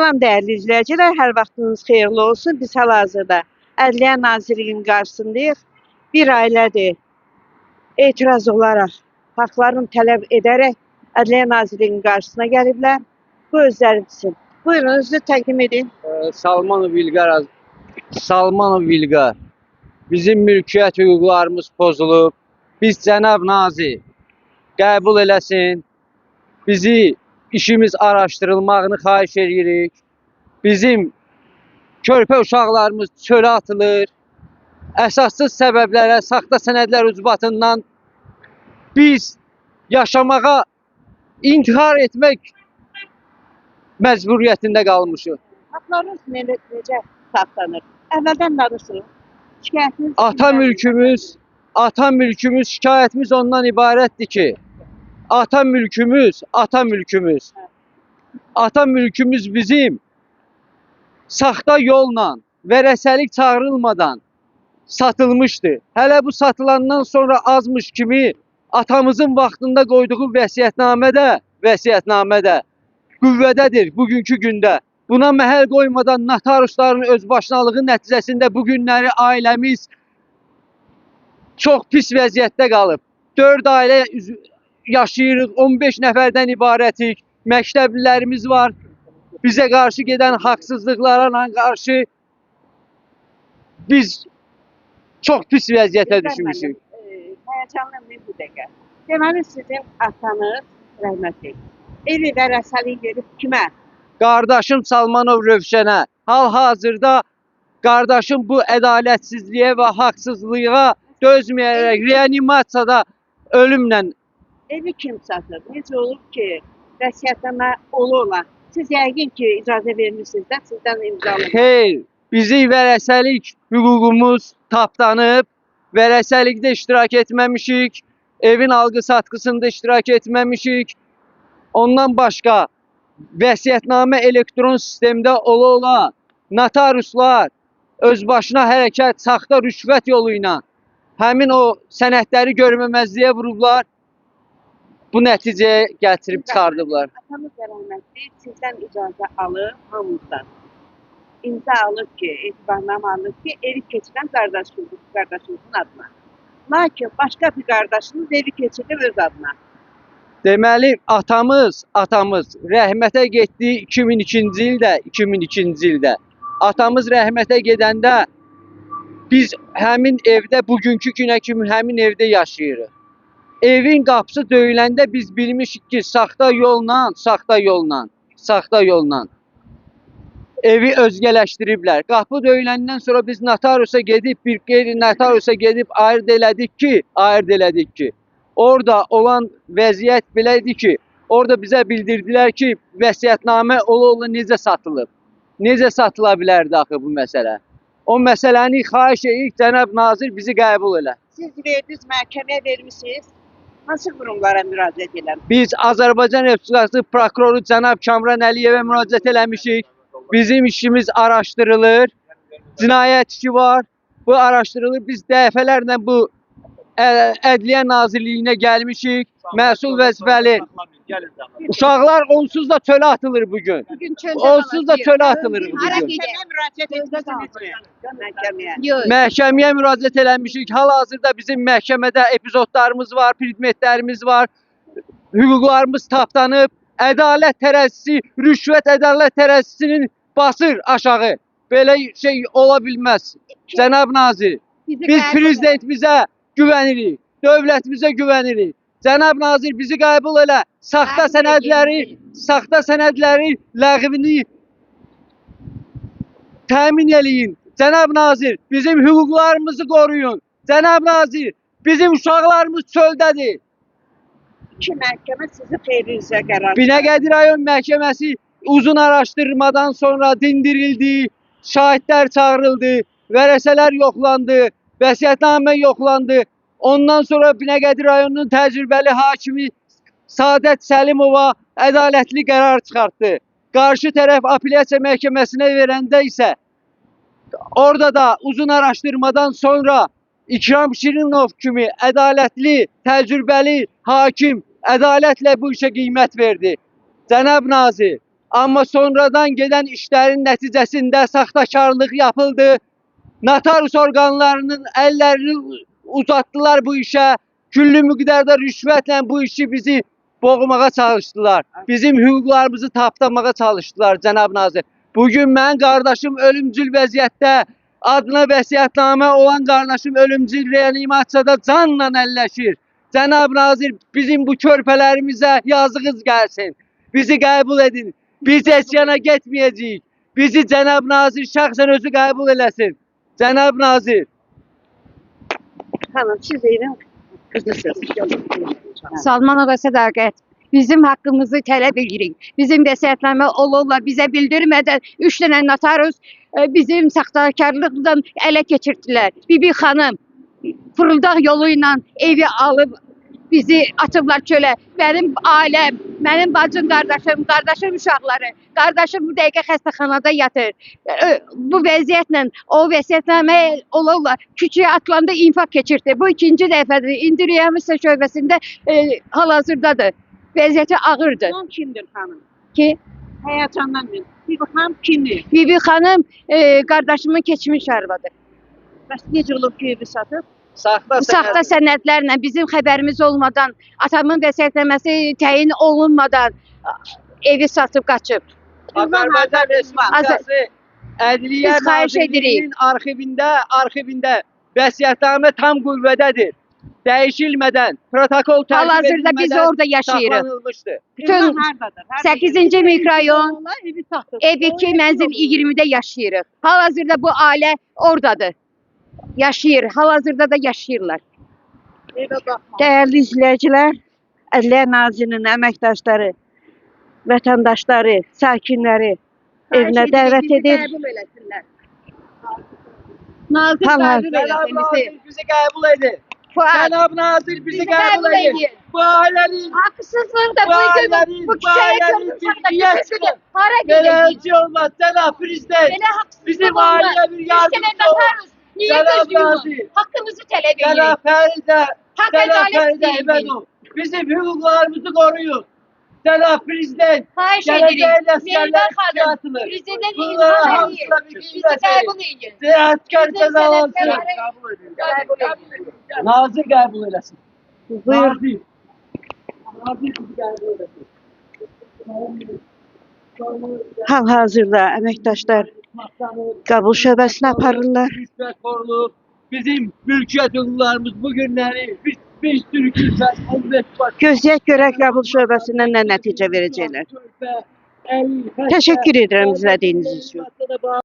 Salam dəyərli izləyicilər, hər vaxtınız xeyirli olsun. Biz hal-hazırda Ədliyyə Nazirliyinin qarşısındayıq. Bir ailədir etiraz olaraq, haqlarını tələb edərək Ədliyyə Nazirliyinin qarşısına gəliblər. Bu özləri üçün. Buyurun, özünü təqdim edin. Salmanov Vilqar. Bizim mülkiyyət hüquqlarımız pozulub. Biz cənab nazir qəbul eləsin. Bizi işimiz araşdırılmağını xahiş edirik. Bizim körpə uşaqlarımız çölə atılır. Əsassız səbəblərə, saxta sənədlər ucbatından biz yaşamağa, intihar etmək məcburiyyətində qalmışıq. Haqlarınız necə saxlanır? Əvvəldən danışın. Şikayətiniz Ata mülkümüz şikayətimiz ondan ibarətdir ki, ata mülkümüz bizim saxta yolla, vərəsəlik çağırılmadan satılmışdı. Hələ bu satılandan sonra azmış kimi atamızın vaxtında qoyduğu vəsiyyətnamədə qüvvədədir bugünkü gündə. Buna məhəl qoymadan notariusların özbaşınalığı nəticəsində bu günləri ailəmiz çox pis vəziyyətdə qalıb. 4 ailə yaşayırıq, 15 nəfərdən ibarətik, məktəblilərimiz var. Bizə qarşı gedən haqsızlıqlara qarşı biz çox pis vəziyyətə düşmüşük. Həyəcanlanmayın bu dəqiqə. Deməli, sizin atanız rəhmətli. Evi vərəsəlik verib kimə? Qardaşım Salmanov Rövşənə. Hal-hazırda qardaşım bu ədalətsizliyə və haqsızlığa dözməyərək reanimasiyada ölümlə. Evi kim satır? Necə olub ki, vəsiyyətnamə ola. Siz yəqin ki, icazə vermişsiniz də, sizdən imzalayın. Xeyr, bizi vərəsəlik hüququmuz tapdanıb, vərəsəlikdə iştirak etməmişik, evin alqı-satqısında iştirak etməmişik. Ondan başqa vəsiyyətnamə elektron sistemdə ola, notariuslar öz başına hərəkət, saxta rüşvət yolu ilə həmin o sənədləri görməməzliyə vurublar. Bu nəticəyə gətirib çıxardıblar. Atamız rəhmətli sizdən icazə alıb, hamımızdan. İmza alıb ki, etibarnamə alıb ki, evi keçirən qardaşımızın adına. Lakin başqa bir qardaşımız evi keçirib öz adına. Deməli, atamız rəhmətə getdi 2002-ci ildə. Atamız rəhmətə gedəndə biz həmin evdə bugünkü günə kimi həmin evdə yaşayırıq. Evin qapısı döyüləndə biz bilmişik ki, saxta yolla evi özgələşdiriblər. Qapı döyüləndən sonra biz notariusa gedib, bir qeyri-notariusa gedib ayırd elədik ki, orada olan vəziyyət belədir ki, orada bizə bildirdilər ki, vəsiyyətnamə ola necə satılıb. Necə satıla bilərdi axı bu məsələ? O məsələni xahiş edirik, cənab nazir bizi qəbul elə. Siz verdiniz, məhkəməyə vermişsiniz. Hansı qurumlara müraciət edən? Biz Azərbaycan Respublikası prokuroru cənab Kamran Əliyevə müraciət eləmişik. Bizim işimiz araşdırılır. Cinayət işi var. Bu araşdırılır. Biz dəfələrlə bu Ədliyyə Nazirliyinə gəlmişik. Məsul vəzifəli. Uşaqlar onsuz da çölə atılır bugün. Onsuz da çölə atılır bugün. Məhkəməyə müraciət eləmişik. Hal-hazırda bizim məhkəmədə epizodlarımız var, predmetlərimiz var. Hüquqlarımız tapdanıb. Ədalət tərəzisi, rüşvət ədalət tərəzisinin basır aşağı. Belə şey ola bilməz. Cənab nazir, biz prezidentimizə güvənirik, dövlətimizə güvənirik. Cənab nazir bizi qəbul elə. Saxta sənədləri ləğvini təmin eləyin. Cənab nazir, bizim hüquqlarımızı qoruyun. Cənab nazir, bizim uşaqlarımız çöldədir. İki məhkəmə sizi xeyrinizə qərar. Binəqədi rayon məhkəməsi uzun araşdırmadan sonra dindirildi, şahidlər çağırıldı, vərəsələr yoxlandı, vəsiyyətnamə yoxlandı. Ondan sonra Binəqədi rayonunun təcrübəli hakimi Sadət Səlimova ədalətli qərar çıxartdı. Qarşı tərəf apellyasiya məhkəməsinə verəndə isə orada da uzun araşdırmadan sonra İkram Şirinov kimi ədalətli, təcrübəli hakim ədalətlə bu işə qiymət verdi. Cənab nazir, Amma sonradan gedən işlərin nəticəsində saxtakarlıq yapıldı. Notarius orqanlarının əllərini uzatdılar bu işə. Küllü miqdarda rüşvətlə bu işi bizi boğmağa çalışdılar. Bizim hüquqlarımızı tapdamağa çalışdılar cənab nazir. Bugün mən qardaşım ölümcül vəziyyətdə, adına vəsiyyətnamə olan qardaşım ölümcül reanimasiyada canla əlləşir. Cənab nazir, bizim bu körpələrimizə yazığınız gəlsin. Bizi qəbul edin. Biz esyana getməyəcəyik. Bizi cənab nazir şəxsən özü qəbul eləsin. Cənab nazir. Hanım, siz deyilin kızısınız. Salman ağa sədaqət. Bizim haqqımızı tələb edirik. Bizim vəsiyyətnamə ola bizə bildirmədən 3 dənə notarius bizim saxtakarlıqdan ələ keçirtdilər. Bibi xanım fırıldaq yolu ilə evi alıb bizi atıblar çölə. Mənim ailəm, mənim bacım, qardaşım uşaqları, qardaşım bu dəqiqə xəstəxanada yatır. Bu vəziyyətlə o vəsiyyətnamə ola küçüyə atılanda infak keçirdi. Bu ikinci dəfədir. İndi reanimasiya şöbəsində hal-hazırdadır. Vəziyyəti ağırdır. Son kimdir hanım? Ki Həyəcandan min. Bir baxam kimdir? Bibi xanım qardaşımın keçmiş arvadı. Bəs necə olub ki evi satıb? Saxta sənədlərlə bizim xəbərimiz olmadan, atamın vəsiyyətnaməsi təyin olunmadan evi satıb qaçıb. Azərbaycan Respublikası Ədliyyə Biz xahiş Nazirliyinin arxivində vəsiyyətnamə tam qüvvədədir. Dəyişilmədən, protokol tərtib Hal-hazırda biz edilmədən orada yaşayırıq. saxlanılmışdır. Bütün hardadır? 8-ci mikrorayon, Evi satıb. ev 2, mənzil 20-də yaşayırıq. Hal-hazırda bu ailə oradadır. Yaşayır, hal-hazırda da yaşayırlar. Evə baxma. Dəyərli izləyicilər, Ədliyyə Nazirinin əməkdaşları, vətəndaşları, sakinləri evinə dəvət edir. Nazir Tamam. qəbul Cənab eləsin bizi. nazir bizi qəbul edin. Fuad, Cənab nazir bizi bizi qəbul qəbul edin. edin. Bu ailənin Haksızlığın da Bu ailənin- bu bu küçəyə ailənin götürürsən bir də çıkın. hara belə gedəcək? şey olmaz. Cənab prezident. Belə haksızlık Bizim olmaz. ailəyə bir Biz yardımcı sənə olun. qatarız. Niye Cənab gözlüyorsun? nazir. Hakkımızı talep ediyoruz. Cənab Fəridə, Hak Cənab adalet Fəridə değil. İmədov. Bizim hüquqlarımızı koruyun. Cənab prezident. Xahiş Gələcək edirik. nəsillər Meydan xanım, həyatını. prezident Bunlara İlham hamısına Əliyev. bir Bizi qiymət verin. qəbul edin. Siyastkar Bizim cəzalansın. sənədləri- Qəbul edin. Qəbul edin. Nazir qəbul eləsin. Buyur. Nazir. Nazir bizi qəbul eləsin. Hal-hazırda əməkdaşlar qəbul şöbəsinə aparırlar. Rüşvətxorluq, bizim mülkiyyət hüquqlarımız bu günləri biz Türk ülkəsi 15 baş. Gözləyək görək qəbul şöbəsindən nə nəticə verəcəklər. Təşəkkür edirəm izlədiyiniz üçün.